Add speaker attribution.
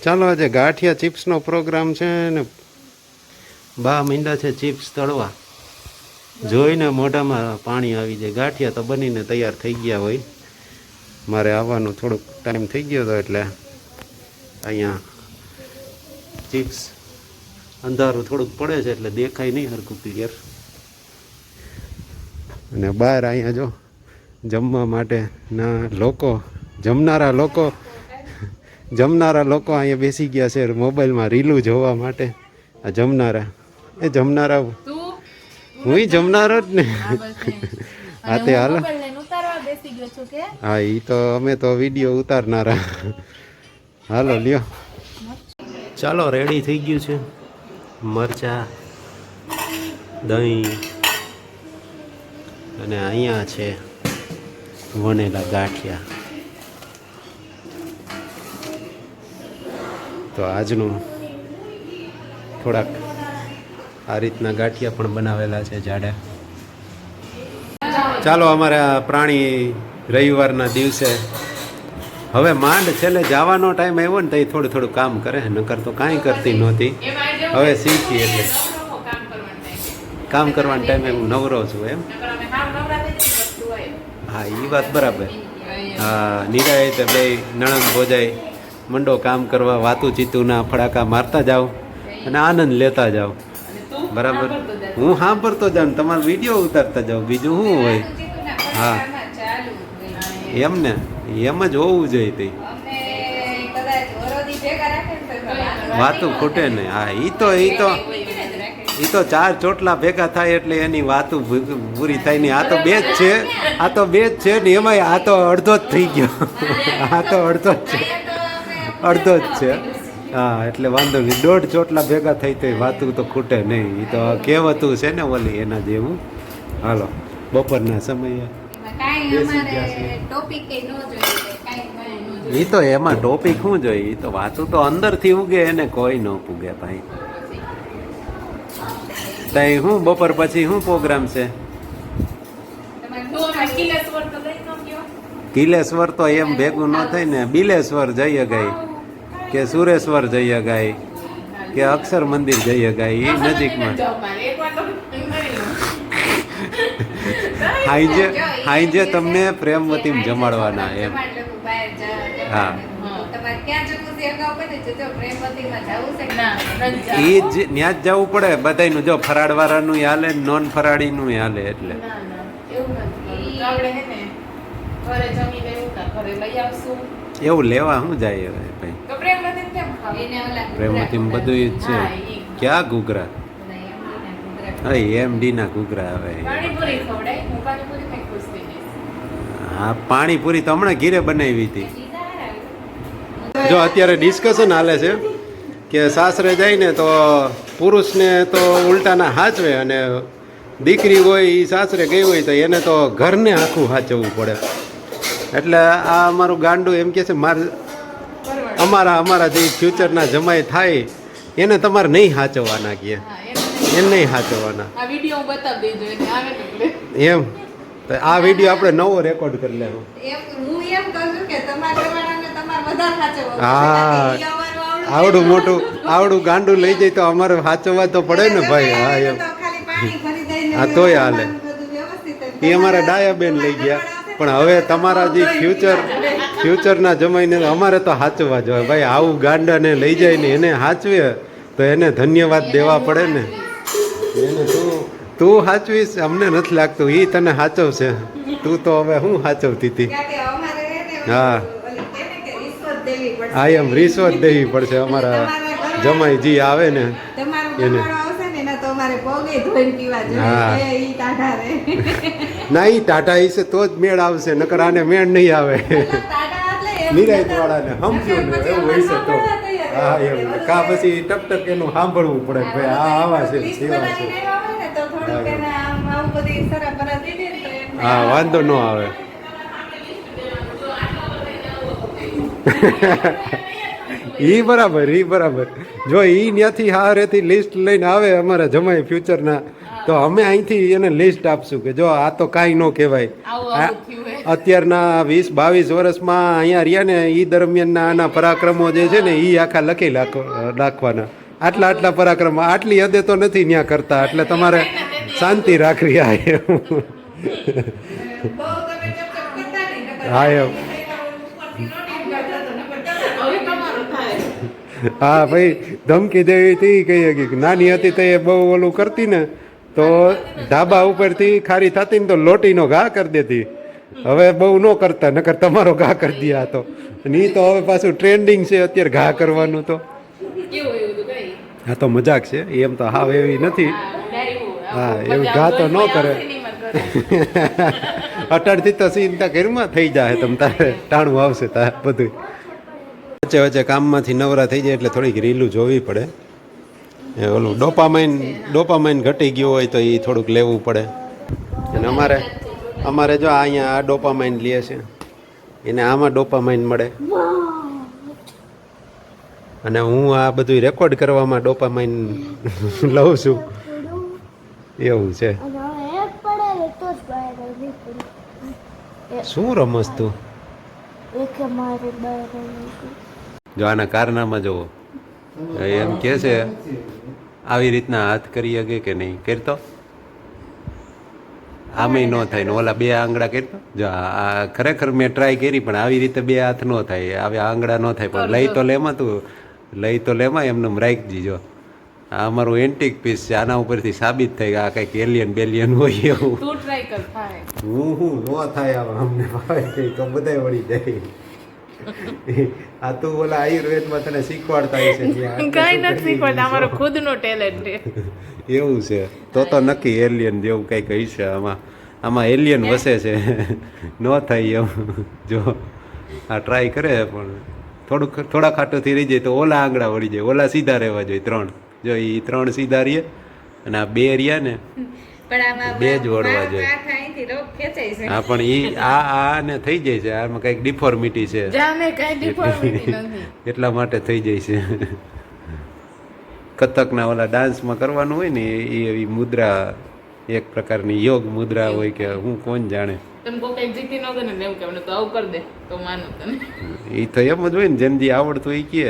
Speaker 1: ચાલો આજે ગાંઠિયા ચિપ્સનો પ્રોગ્રામ છે ને બા મીંડા છે ચિપ્સ તળવા જોઈને મોઢામાં પાણી આવી જાય. ગાંઠિયા તો બનીને તૈયાર થઈ ગયા હોય. મારે આવવાનું થોડુંક ટાઈમ થઈ ગયો હતો એટલે અહીંયા ચિપ્સ અંધારું થોડુંક પડે છે એટલે દેખાય નહીં હરખું ક્લિયર. અને બહાર અહીંયા જો જમવા માટેના લોકો જમનારા લોકો અહીંયા બેસી ગયા છે મોબાઈલમાં રીલું જોવા માટે. આ જમનારા હું જમનારો જ ને. હા તે હાલો. હા એ તો અમે તો વિડીયો ઉતારનારા. હાલો લ્યો. ચાલો રેડી થઈ ગયું છે. મરચા, દહીં અને અહીંયા છે વણેલા ગાંઠિયા. તો આજનું થોડાક આ રીતના ગાંઠિયા પણ બનાવેલા છે જાડા. ચાલો અમારે આ પ્રાણી રવિવારના દિવસે હવે માંડ છેલ્લે જવાનો ટાઈમ આવ્યો ને તો થોડું થોડું કામ કરે, નકર તો કાંઈ કરતી નહોતી. હવે શીખી એટલે કામ કરવાનો ટાઈમે હું નવરો છું એમ. હા એ વાત બરાબર. હા નિરાય તો બે નણંદ ભોજાય મંડો કામ કરવા, વાતું ચીતુના ફડાકા મારતા જાઓ અને આનંદ લેતા જાઓ. બરાબર. હું સાંભળતો જાઉં, તમારો વિડીયો ઉતારતા જાઓ, બીજું શું હોય. હા એમ ને, એમ જ હોવું જોઈએ. તે વાતું ખૂટે ને. હા એ તો ચાર ચોટલા ભેગા થાય એટલે એની વાતું પૂરી થાય નહીં. આ તો બે જ છે ને એમાંય આ તો અડધો જ થઈ ગયો. આ તો અડધો જ છે. હા એટલે વાંધો નહીં. 1.5 ચોટલા ભેગા થઈ તો વાતું તો ખૂટે નહીં. એ તો કહેવતું છે ને ઓલી એના જેવું. હાલો બપોરના સમયે એ તો એમાં ટોપિક શું જોઈએ. એ તો વાતું તો અંદરથી ઉગે એને કોઈ ન પૂગે ભાઈ. તઈ શું બપોર પછી શું પ્રોગ્રામ છે? કિલેશ્વર તો એમ ભેગું ન થાય ને. બિલેશ્વર જઈએ ગઈ કે સુરેશ્વર જઈએ ગઈ કે અક્ષર મંદિર જઈએ ગઈ એ નજીકમાં. હાઈજે તમને પ્રેમવતીમ જમાડવાના એમ. હા એ જ ત્યાં જ જવું પડે બધાનું. જો ફરાળ વાળાનું હાલે, નોન ફરાળીનું હાલે. એટલે એવું લેવા શું જાય હવે ભાઈ. પ્રેમવતીમ બધું જ છે. ક્યાં ઘૂઘરા? એમડી ના ઘૂઘરા આવે. હા પાણીપુરી તો હમણાં ઘીરે બનાવી હતી. જો અત્યારે ડિસ્કશન હાલે છે કે સાસરે જાય ને તો પુરુષને તો ઉલટાના હાચવે અને દીકરી હોય એ સાસરે ગઈ હોય તો એને તો ઘરને આખું હાચવવું પડે. એટલે આ અમારું ગાંડું એમ કે છે અમારા જે ફ્યુચરના જમાઈ થાય એને તમારે નહીં હાચવવાના કે એને નહીં હાચવવાના એમ. તો આ વિડીયો આપણે નવો રેકોર્ડ કરી લેવો. હા આવડું ગાંડું લઈ જાય તો અમારે સાચવવા તો પડે ને ભાઈ. હા એમ. હા તોય હાલે. એ અમારા ડાયાબેન લઈ ગયા પણ હવે તમારા જે ફ્યુચરના જમાઈને અમારે તો સાચવવા જોઈએ ભાઈ. આવું ગાંડાને લઈ જાય ને એને સાચવે તો એને ધન્યવાદ દેવા પડે ને. એને તું સાચવીશ અમને નથી લાગતું એ તને સાચવશે. તું તો હવે શું સાચવતી હતી. હા હા એમ રિશ્વત દેવી પડશે અમારા જમાઈ જી આવે ને એને. હા ના એ ટાટા હશે તો જ મેળ આવશે, નકર આને મેળ નહીં આવે. નિરાયત વાળાને સમજ્યું ને એવું હશે તો. હા એમ કા પછી ટક એનું સાંભળવું પડે ભાઈ આ આવા છે સેવા છે. હા વાંધો ન આવે. ઈ બરાબર જો ઈ ત્યાંથી હારેથી લિસ્ટ લઈને આવે અમારા જમાઈ ફ્યુચરના તો અમે અહીંથી એને લિસ્ટ આપશું કે જો આ તો કાંઈ ન કહેવાય અત્યારના 20-22 વર્ષમાં અહીંયા રહ્યા ને એ દરમિયાનના આના પરાક્રમો જે છે ને એ આખા લખી નાખવાના આટલા પરાક્રમો આટલી હદે તો નથી ત્યાં કરતા એટલે તમારે શાંતિ રાખવી આ હા એમ હા ભાઈ ધમકી દેવી હતી કહીએ કે નાની હતી તો એ બહુ ઓલું કરતી ને તો ધાબા ઉપરથી ખારી થતી ને તો લોટીનો ઘા કરી દેતી હવે બહુ ન કરતા નકર તમારો ઘા કરી દે આ તો ની તો હવે પાછું ટ્રેન્ડિંગ છે અત્યારે ઘા કરવાનું તો હા તો મજાક છે એમ તો હાવ એવી નથી હા એવું ઘા તો ન કરે અટાડથી તો ચિંતા ઘરમાં થઈ જાય તમ તારે ટાણું આવશે તાર બધું વચ્ચે વચ્ચે કામમાંથી નવરા થઈ જાય એટલે થોડીક રીલું જોવી પડે એ ઓલું ડોપામાઇન ઘટી ગયું હોય તો એ થોડુંક લેવું પડે અને અમારે જો અહીંયા આ ડોપામાઇન લે છે એને આમાં ડોપામાઇન મળે અને હું આ બધું રેકોર્ડ કરવામાં ડોપામાઇન લઉં છું એવું છે શું રમસ તું જો આના કારનામાં જુઓ એમ કે છે આવી રીતના હાથ કરી શકે કે નહીં કરતો આમેય ન થાય ને ઓલા બે આંગળા કરતો જો આ ખરેખર મેં ટ્રાય કરી પણ આવી રીતે બે હાથ ન થાય આવી આંગળા ન થાય પણ લઈ તો લેમાં એમને રાખી દીજો આ અમારું એન્ટિક પીસ છે આના ઉપરથી સાબિત થાય કે આ કંઈક બેલિયન હોય એવું હું ન થાય અમને ભાવે તો બધાય વળી જાય આ તું ઓલા આયુર્વેદમાં તને શીખવાડતા હશે
Speaker 2: કઈ નથી શીખવાડતા અમારો ખુદનો ટેલેન્ટ છે
Speaker 1: એવું છે તો નક્કી એલિયન જેવું કંઈક હશે આમાં એલિયન વસે છે ન થાય એમ જો આ ટ્રાય કરે પણ થોડા ખાટોથી રહી જાય તો ઓલા આંગળા વળી જાય ઓલા સીધા રહેવા જોઈએ 3 જો એ 3 સીધા રહીએ અને આ 2 રહ્યા ને બે જ વળવા જોઈએ હા પણ એ આ ને થઈ જાય છે આમાં કઈક ડિફોર્મિટી છે એટલા માટે થઈ જાય છે કથકના ઓલા ડાન્સમાં કરવાનું હોય ને એ એવી મુદ્રા એક પ્રકારની યોગ મુદ્રા હોય કે હું કોણ જાણે એ તો એમ જ હોય ને જેમ જે આવડતું એ કહે